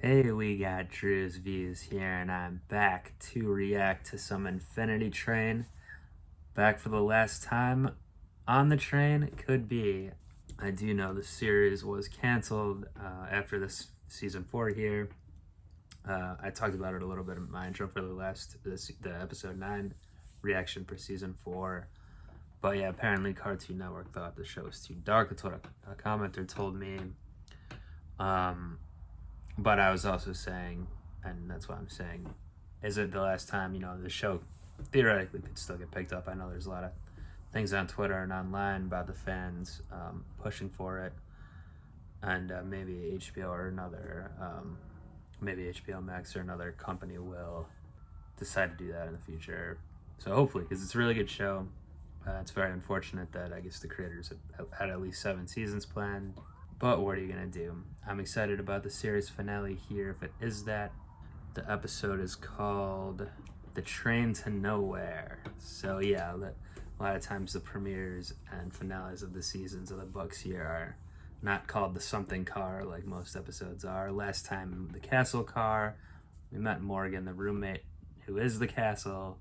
Hey, we got Drewz Viewz here, and I'm back to react to some Infinity Train. Back for the last time on the train, could be. I do know the series was canceled after this season 4 here. I talked about it a little bit in my intro for the episode 9 reaction for season 4. But yeah, apparently Cartoon Network thought the show was too dark. That's what a commenter told me. But I was also saying, and that's what I'm saying, is it the last time, the show theoretically could still get picked up? I know there's a lot of things on Twitter and online about the fans pushing for it, and maybe HBO or maybe HBO Max or another company will decide to do that in the future. So hopefully, because it's a really good show. It's very unfortunate that I guess the creators have had at least 7 seasons planned. But what are you going to do? I'm excited about the series finale here, if it is that. The episode is called The Train to Nowhere. So yeah, a lot of times the premieres and finales of the seasons of the books here are not called the something car like most episodes are. Last time, the castle car. We met Morgan, the roommate who is the castle.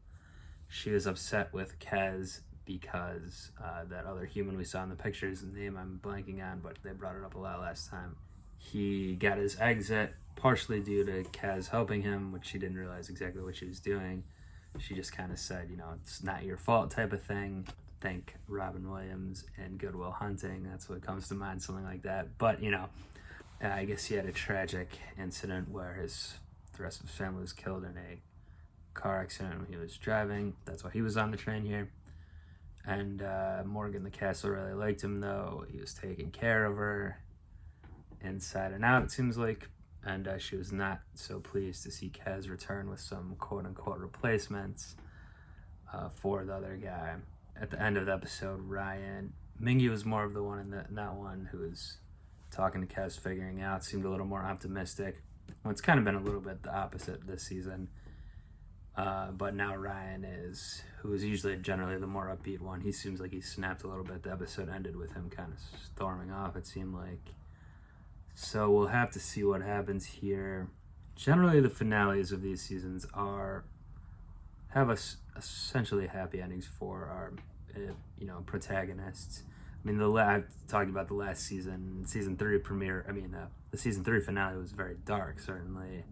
She was upset with Kez because that other human we saw in the pictures, the name I'm blanking on, but they brought it up a lot last time. He got his exit partially due to Kaz helping him, which she didn't realize exactly what she was doing. She just kind of said, it's not your fault type of thing. Thank Robin Williams and Good Will Hunting. That's what comes to mind, something like that. But, I guess he had a tragic incident where the rest of his family was killed in a car accident when he was driving. That's why he was on the train here. And Morgan the castle really liked him, though. He was taking care of her inside and out, it seems like. And she was not so pleased to see Kez return with some quote-unquote replacements for the other guy. At the end of the episode, Mingy was more of the one in that one who was talking to Kez, figuring out, seemed a little more optimistic. Well, it's kind of been a little bit the opposite this season. But now Ryan who is usually generally the more upbeat one. He seems like he snapped a little bit. The episode ended with him kind of storming off, it seemed like. So we'll have to see what happens here. Generally, the finales of these seasons have essentially happy endings for our protagonists. I mean, I've talked about the last season 3 premiere. The season 3 finale was very dark, certainly.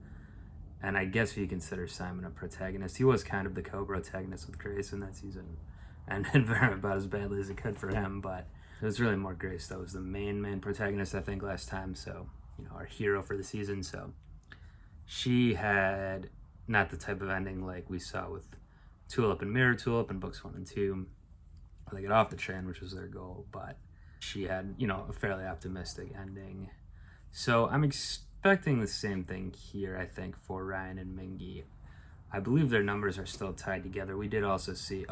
And I guess if you consider Simon a protagonist, he was kind of the co-protagonist with Grace in that season, and very about as badly as it could for him. But it was really more Grace that was the main protagonist, I think, last time. So, our hero for the season. So she had not the type of ending like we saw with Tulip and Mirror Tulip in books 1 and 2. They get off the train, which was their goal, but she had, a fairly optimistic ending. So I'm expecting the same thing here, I think, for Ryan and Mingy. I believe their numbers are still tied together. We did also see,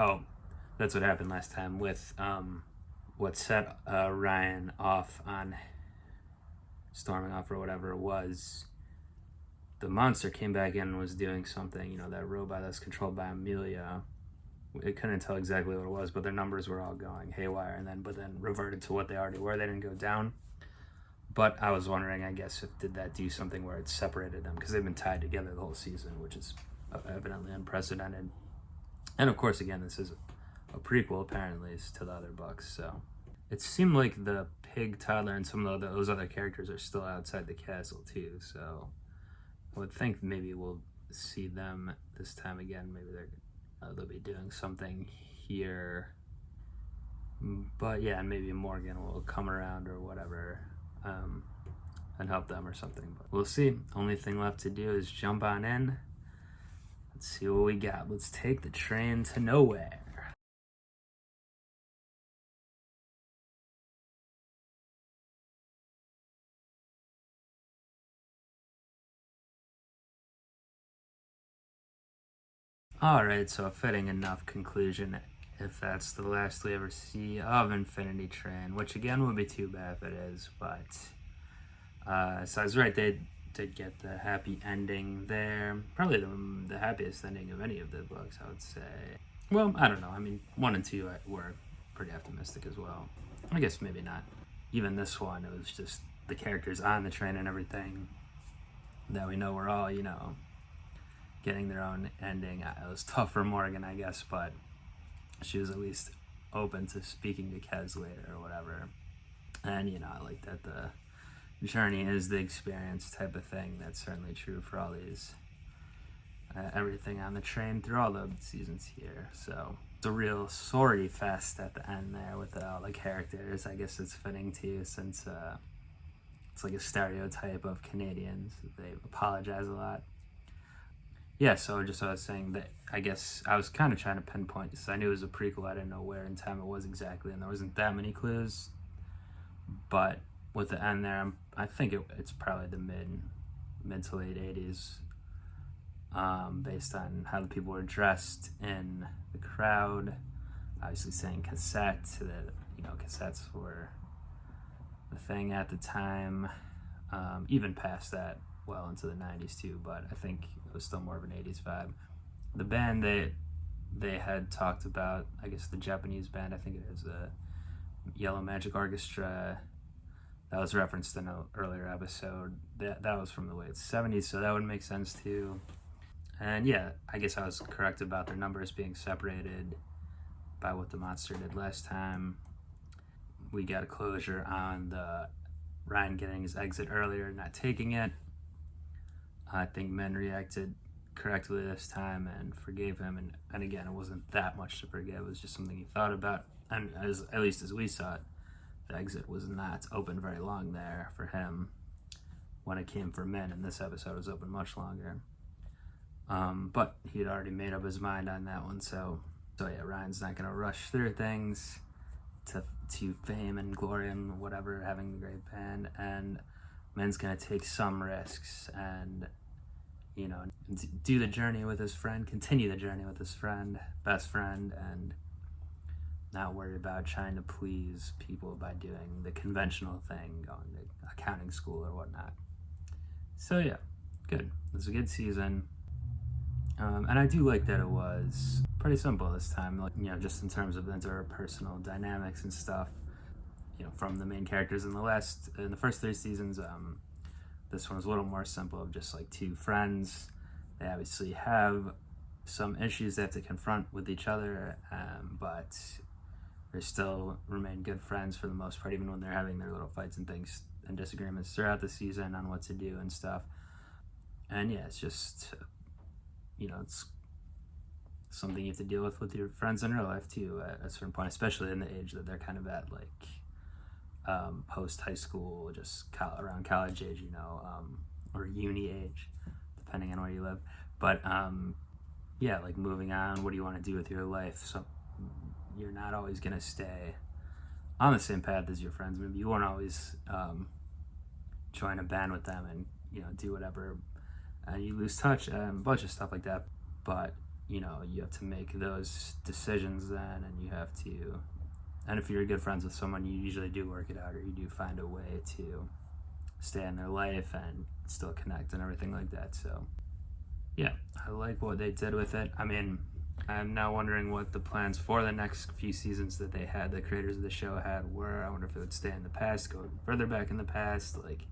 that's what happened last time with what set Ryan off on storming off or whatever it was. The monster came back in and was doing something, that robot that's controlled by Amelia. It couldn't tell exactly what it was, but their numbers were all going haywire, but then reverted to what they already were. They didn't go down. But I was wondering, I guess, did that do something where it separated them? Because they've been tied together the whole season, which is evidently unprecedented. And of course, again, this is a prequel, apparently, to the other books. So it seemed like the pig toddler and some of those other characters are still outside the castle, too. So I would think maybe we'll see them this time again. Maybe they'll be doing something here. But yeah, and maybe Morgan will come around or whatever. And help them or something, but we'll see. Only thing left to do is jump on in. Let's see what we got. Let's take the train to nowhere. Alright, so a fitting enough conclusion if that's the last we ever see of Infinity Train, which again would be too bad if it is, but so I was right, they did get the happy ending there. Probably the happiest ending of any of the books, I would say. Well, I don't know. 1 and 2 were pretty optimistic as well. I guess maybe not. Even this one, it was just the characters on the train and everything. that we know we're all, you know, getting their own ending. It was tough for Morgan, I guess, but she was at least open to speaking to Kez later or whatever. And, you know, I like that the journey is the experience type of thing. That's certainly true for all these, everything on the train through all the seasons here. So it's a real sorry fest at the end there with all the characters. I guess it's fitting too, since it's like a stereotype of Canadians. They apologize a lot. Yeah, so just I was saying that I guess I was kind of trying to pinpoint this. I knew it was a prequel. I didn't know where in time it was exactly, and there wasn't that many clues. But with the end there, I think it's probably the mid to late 80s, based on how the people were dressed in the crowd. Obviously saying cassette, that, you know, cassettes were the thing at the time, even past that, well into the 90s too, but I think it was still more of an 80s vibe. The band, they had talked about, I guess the Japanese band, I think it is a Yellow Magic Orchestra, that was referenced in an earlier episode. That was from the late 70s, so that would make sense too. And yeah, I guess I was correct about their numbers being separated by what the monster did last time. We got a closure on the Ryan getting his exit earlier, not taking it. I think Min reacted correctly this time and forgave him. And again, it wasn't that much to forgive. It was just something he thought about. And at least as we saw it, the exit was not open very long there for him when it came for Min. And this episode was open much longer. But he had already made up his mind on that one. So yeah, Ryan's not going to rush through things to fame and glory and whatever, having the great band. And Min's going to take some risks and, you know, do the journey with his friend, continue the journey with his friend, best friend, and not worry about trying to please people by doing the conventional thing, going to accounting school or whatnot. So yeah, good. It was a good season. And I do like that it was pretty simple this time, like, you know, just in terms of interpersonal dynamics and stuff, you know, from the main characters in the first 3 seasons. This one was a little more simple, of just like 2 friends. They obviously have some issues they have to confront with each other, but they still remain good friends for the most part, even when they're having their little fights and things and disagreements throughout the season on what to do and stuff. And yeah, it's just, you know, it's something you have to deal with your friends in real life too at a certain point, especially in the age that they're kind of at, like post high school, just around college age, you know, or uni age, depending on where you live. But yeah, like moving on, what do you want to do with your life? So you're not always gonna stay on the same path as your friends. Maybe you won't always join a band with them and, you know, do whatever, and you lose touch and a bunch of stuff like that. But, you know, you have to make those decisions then, and you have to, and if you're good friends with someone, you usually do work it out, or you do find a way to stay in their life and still connect and everything like that. So yeah, I like what they did with it. I mean, I'm now wondering what the plans for the next few seasons that they had, the creators of the show had, were. I wonder if it would stay in the past, go further back in the past, like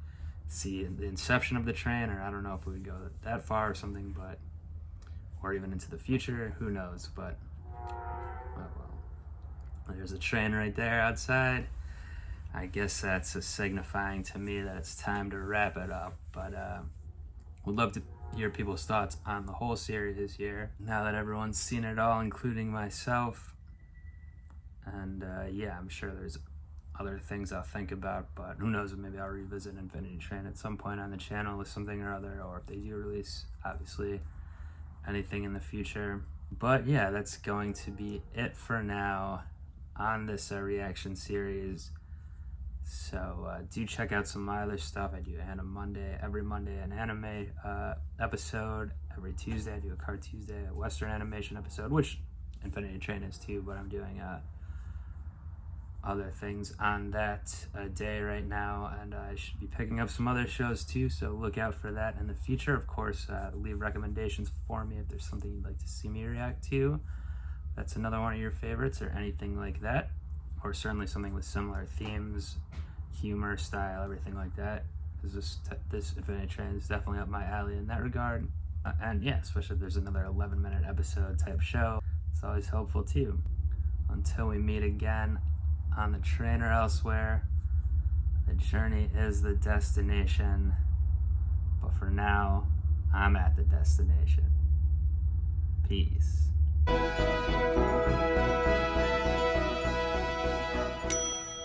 see the inception of the train, or I don't know if we would go that far or something, but, or even into the future, who knows. But well, there's a train right there outside. I guess that's a signifying to me that it's time to wrap it up. But would love to hear people's thoughts on the whole series here, now that everyone's seen it all, including myself. And yeah, I'm sure there's other things I'll think about, but who knows, maybe I'll revisit Infinity Train at some point on the channel with something or other, or if they do release, obviously, anything in the future. But yeah, that's going to be it for now on this reaction series. So do check out some of my other stuff. I do every Monday an anime episode. Every Tuesday I do a Card Tuesday, a Western animation episode, which Infinity Train is too, but I'm doing other things on that day right now, and I should be picking up some other shows too, so look out for that in the future. Of course, leave recommendations for me if there's something you'd like to see me react to. That's another one of your favorites, or anything like that, or certainly something with similar themes, humor, style, everything like that, because this Infinity Train is definitely up my alley in that regard. And yeah, especially if there's another 11-minute episode type show, it's always helpful too. Until we meet again on the train or elsewhere, the journey is the destination, but for now, I'm at the destination. Peace.